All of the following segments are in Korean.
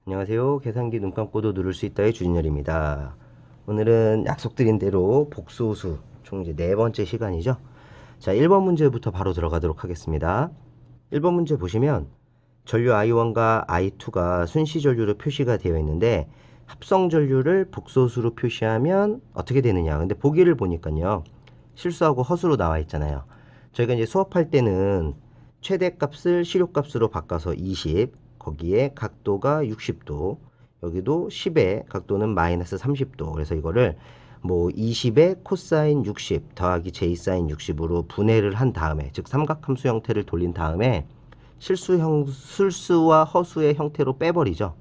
안녕하세요. 계산기 눈 감고도 누를 수 있다의 주진열입니다. 오늘은 약속드린 대로 복소수 총 이제 네 번째 시간이죠. 자, 1번 문제부터 바로 들어가도록 하겠습니다. 1번 문제 보시면 전류 I1과 I2가 순시 전류로 표시가 되어 있는데 합성 전류를 복소수로 표시하면 어떻게 되느냐. 근데 보기를 보니까요. 실수하고 허수로 나와 있잖아요. 저희가 이제 수업할 때는 최대값을 실효값으로 바꿔서 20, 거기에 각도가 60도, 여기도 10의 각도는 마이너스 30도. 그래서 이거를 뭐 20의 코사인 60 더하기 j 사인 60으로 분해를 한 다음에, 즉 삼각함수 형태를 돌린 다음에 실수와 허수의 형태로 빼버리죠.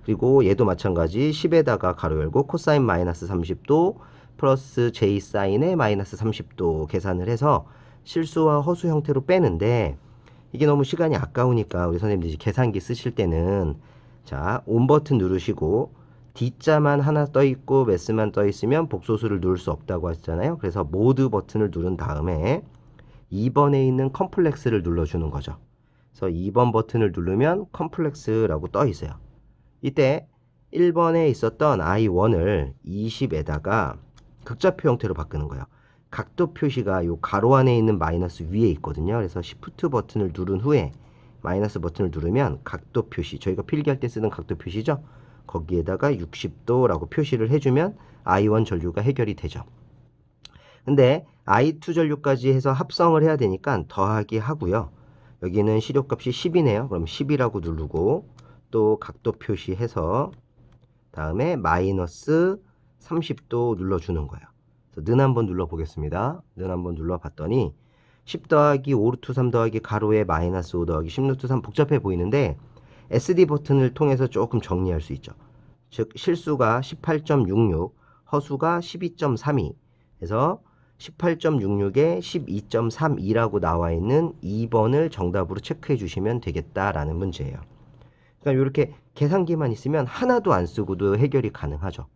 그리고 얘도 마찬가지 10에다가 가로 열고 코사인 마이너스 30도 플러스 j 사인의 마이너스 30도 계산을 해서 실수와 허수 형태로 빼는데, 이게 너무 시간이 아까우니까 우리 선생님들이 계산기 쓰실 때는 자, 온 버튼 누르시고 D자만 하나 떠 있고 매스만 떠 있으면 복소수를 누를 수 없다고 하셨잖아요. 그래서 모드 버튼을 누른 다음에 2번에 있는 컴플렉스를 눌러주는 거죠. 그래서 2번 버튼을 누르면 컴플렉스라고 떠 있어요. 이때 1번에 있었던 I1을 20에다가 극좌표 형태로 바꾸는 거예요. 각도 표시가 요 가로 안에 있는 마이너스 위에 있거든요. 그래서 Shift 버튼을 누른 후에 마이너스 버튼을 누르면 각도 표시, 저희가 필기할 때 쓰는 각도 표시죠. 거기에다가 60도라고 표시를 해주면 I1 전류가 해결이 되죠. 근데 I2 전류까지 해서 합성을 해야 되니까 더하기 하고요. 여기는 실효값이 10이네요. 그럼 10이라고 누르고 또 각도 표시해서 다음에 마이너스 30도 눌러주는 거예요. 그래서 는 한번 눌러보겠습니다. 는 한번 눌러봤더니 10 더하기 5 루트 3 더하기 가로에 마이너스 5 더하기 10 루트 3 복잡해 보이는데 SD 버튼을 통해서 조금 정리할 수 있죠. 즉 실수가 18.66, 허수가 12.32, 그래서 18.66에 12.32라고 나와 있는 2번을 정답으로 체크해 주시면 되겠다라는 문제예요. 그러니까 이렇게 계산기만 있으면 하나도 안 쓰고도 해결이 가능하죠.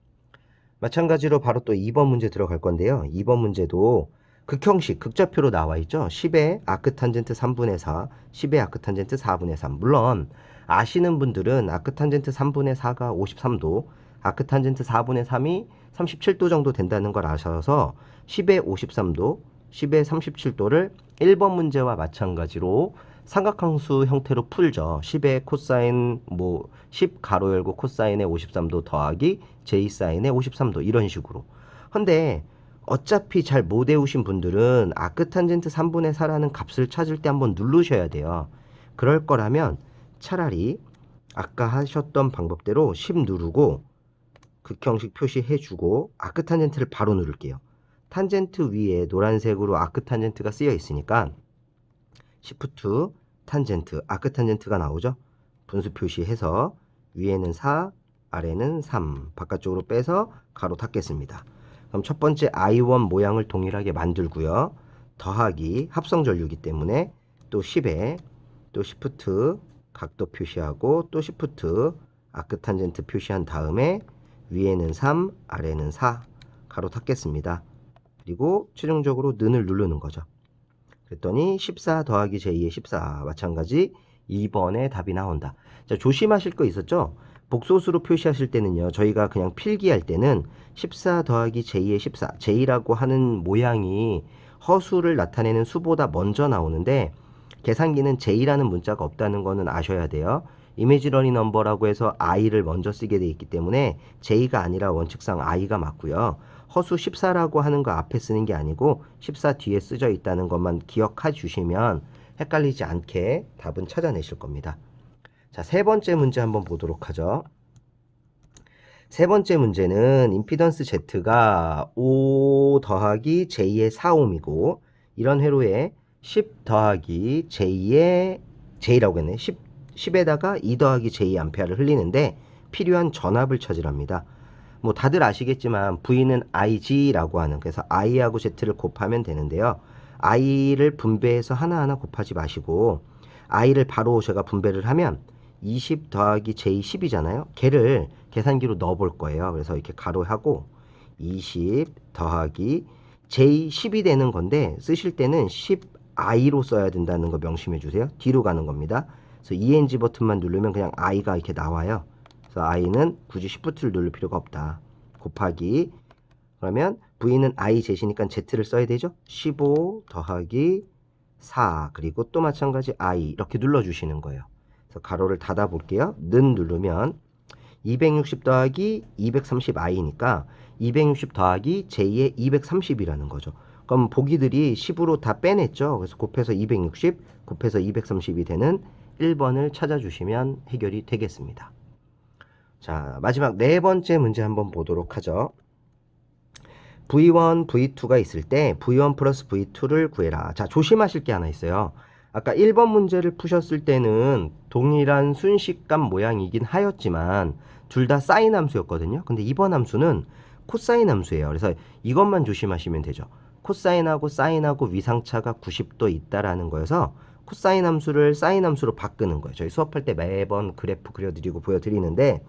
마찬가지로 바로 또 2번 문제 들어갈 건데요. 2번 문제도 극형식, 극좌표로 나와 있죠. 10의 아크탄젠트 3분의 4, 10의 아크탄젠트 4분의 3. 물론 아시는 분들은 아크탄젠트 3분의 4가 53도, 아크탄젠트 4분의 3이 37도 정도 된다는 걸 아셔서 10의 53도, 10의 37도를 1번 문제와 마찬가지로 삼각함수 형태로 풀죠. 10의 코사인 10 가로 열고 코사인의 53도 더하기 j 사인의 53도 이런 식으로. 근데 어차피 잘 못 외우신 분들은 아크탄젠트 3분의 4라는 값을 찾을 때 한번 누르셔야 돼요. 그럴 거라면 차라리 아까 하셨던 방법대로 10 누르고 극형식 표시해주고 아크탄젠트를 바로 누를게요. 탄젠트 위에 노란색으로 아크탄젠트가 쓰여 있으니까 시프트 탄젠트, 아크탄젠트가 나오죠. 분수 표시해서 위에는 4, 아래는 3 바깥쪽으로 빼서 가로 닫겠습니다. 그럼 첫 번째 I1 모양을 동일하게 만들고요. 더하기 합성 전류이기 때문에 또 10에 또 시프트 각도 표시하고 또 시프트 아크탄젠트 표시한 다음에 위에는 3, 아래는 4 가로 닫겠습니다. 그리고 최종적으로 는을 누르는 거죠. 그랬더니 14 더하기 j 의 14 마찬가지 2번의 답이 나온다. 자, 조심하실 거 있었죠? 복소수로 표시하실 때는요. 저희가 그냥 필기할 때는 14 더하기 j의 14, j라고 하는 모양이 허수를 나타내는 수보다 먼저 나오는데 계산기는 j라는 문자가 없다는 거는 아셔야 돼요. 이미지러니 넘버라고 해서 i를 먼저 쓰게 돼 있기 때문에 j가 아니라 원칙상 i가 맞고요. 허수 14라고 하는 거 앞에 쓰는 게 아니고 14 뒤에 쓰여 있다는 것만 기억해 주시면 헷갈리지 않게 답은 찾아내실 겁니다. 자, 세 번째 문제 한번 보도록 하죠. 세 번째 문제는 임피던스 Z가 5 더하기 J의 4옴이고 이런 회로에 10 더하기 J의 J라고 했네. 10에다가 2 더하기 J 암페어를 흘리는데 필요한 전압을 찾으랍니다. 뭐 다들 아시겠지만 V는 IG라고 하는, 그래서 I하고 Z를 곱하면 되는데요. I를 분배해서 하나하나 곱하지 마시고 I를 바로 제가 분배를 하면 20 더하기 J 10이잖아요. 걔를 계산기로 넣어 볼 거예요. 그래서 이렇게 가로하고 20 더하기 J 10이 되는 건데 쓰실 때는 10I로 써야 된다는 거 명심해 주세요. 뒤로 가는 겁니다. 그래서 ENG 버튼만 누르면 그냥 I가 이렇게 나와요. 그래서 i는 굳이 Shift를 누를 필요가 없다. 곱하기, 그러면 v는 i 제시니까 z를 써야 되죠. 15 더하기 4 그리고 또 마찬가지 i 이렇게 눌러주시는 거예요. 그래서 가로를 닫아 볼게요. 는 누르면 260 더하기 230i니까 260 더하기 j 의 230이라는 거죠. 그럼 보기들이 10으로 다 빼냈죠. 그래서 곱해서 260, 곱해서 230이 되는 1번을 찾아주시면 해결이 되겠습니다. 자, 마지막 네 번째 문제 한번 보도록 하죠. V1, V2가 있을 때 V1 플러스 V2를 구해라. 자, 조심하실 게 하나 있어요. 아까 1번 문제를 푸셨을 때는 동일한 순식간 모양이긴 하였지만 둘 다 사인 함수였거든요. 근데 이번 함수는 코사인 함수예요. 그래서 이것만 조심하시면 되죠. 코사인하고 사인하고 위상차가 90도 있다라는 거여서 코사인 함수를 사인 함수로 바꾸는 거예요. 저희 수업할 때 매번 그래프 그려드리고 보여드리는데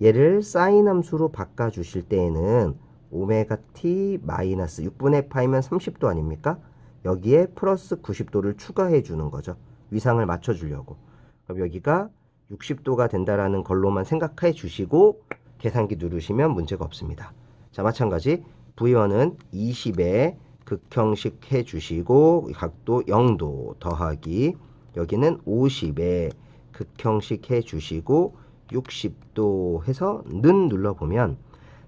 얘를 사인 함수로 바꿔주실 때에는 오메가 t 마이너스 6분의 파이면 30도 아닙니까? 여기에 플러스 90도를 추가해 주는 거죠. 위상을 맞춰 주려고. 그럼 여기가 60도가 된다라는 걸로만 생각해 주시고 계산기 누르시면 문제가 없습니다. 자, 마찬가지 V1은 20에 극형식 해 주시고 각도 0도 더하기 여기는 50에 극형식 해 주시고 60도 해서 는 눌러보면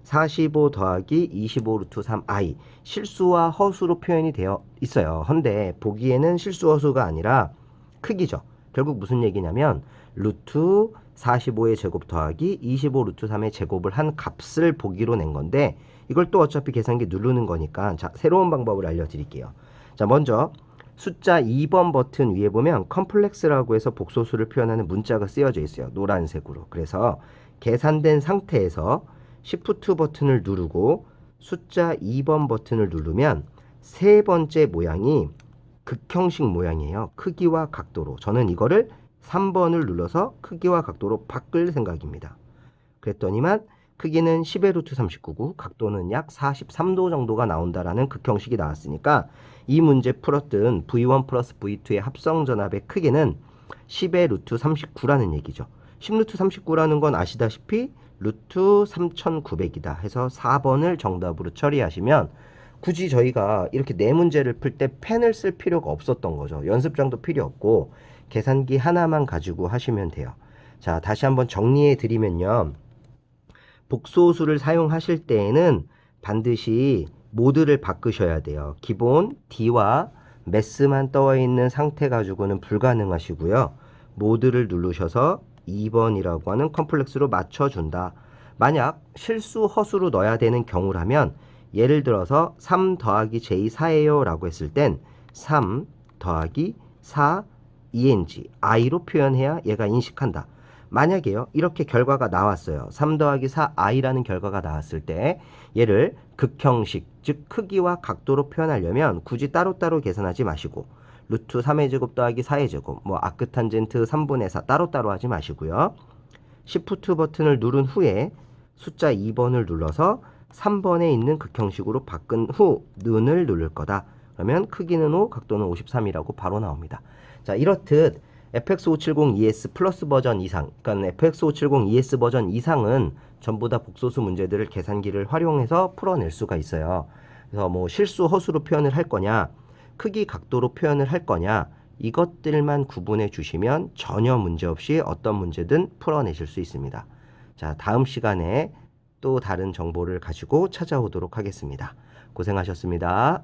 45 더하기 25 루트 3i 실수와 허수로 표현이 되어 있어요. 헌데 보기에는 실수 허수가 아니라 크기죠. 결국 무슨 얘기냐면 루트 45의 제곱 더하기 25 루트 3의 제곱을 한 값을 보기로 낸 건데 이걸 또 어차피 계산기 누르는 거니까 자, 새로운 방법을 알려드릴게요. 자, 먼저 숫자 2번 버튼 위에 보면 컴플렉스라고 해서 복소수를 표현하는 문자가 쓰여져 있어요. 노란색으로. 그래서 계산된 상태에서 Shift 버튼을 누르고 숫자 2번 버튼을 누르면 세 번째 모양이 극형식 모양이에요. 크기와 각도로. 저는 이거를 3번을 눌러서 크기와 각도로 바꿀 생각입니다. 그랬더니만 크기는 10의 루트 39고 각도는 약 43도 정도가 나온다라는 극형식이 나왔으니까 이 문제 풀었던 V1 플러스 V2의 합성전압의 크기는 10의 루트 39라는 얘기죠. 10 루트 39라는 건 아시다시피 루트 3900이다 해서 4번을 정답으로 처리하시면 굳이 저희가 이렇게 네 문제를 풀 때 펜을 쓸 필요가 없었던 거죠. 연습장도 필요 없고 계산기 하나만 가지고 하시면 돼요. 자, 다시 한번 정리해 드리면요. 복소수를 사용하실 때에는 반드시 모드를 바꾸셔야 돼요. 기본 D와 매스만 떠 있는 상태 가지고는 불가능하시고요. 모드를 누르셔서 2번이라고 하는 컴플렉스로 맞춰준다. 만약 실수 허수로 넣어야 되는 경우라면 예를 들어서 3 더하기 j4예요 라고 했을 땐 3 더하기 4 ENG i로 표현해야 얘가 인식한다. 만약에요 이렇게 결과가 나왔어요. 3 더하기 4i라는 결과가 나왔을 때 얘를 극형식 즉 크기와 각도로 표현하려면 굳이 따로따로 계산하지 마시고 루트 3의 제곱 더하기 4의 제곱 뭐 아크탄젠트 3분의 4 따로따로 하지 마시고요. Shift 버튼을 누른 후에 숫자 2번을 눌러서 3번에 있는 극형식으로 바꾼 후 는을 누를 거다. 그러면 크기는 5, 각도는 53이라고 바로 나옵니다. 자, 이렇듯 FX570ES 플러스 버전 이상, 그러니까 FX570ES 버전 이상은 전부 다 복소수 문제들을 계산기를 활용해서 풀어낼 수가 있어요. 그래서 뭐 실수, 허수로 표현을 할 거냐, 크기, 각도로 표현을 할 거냐, 이것들만 구분해 주시면 전혀 문제 없이 어떤 문제든 풀어내실 수 있습니다. 자, 다음 시간에 또 다른 정보를 가지고 찾아오도록 하겠습니다. 고생하셨습니다.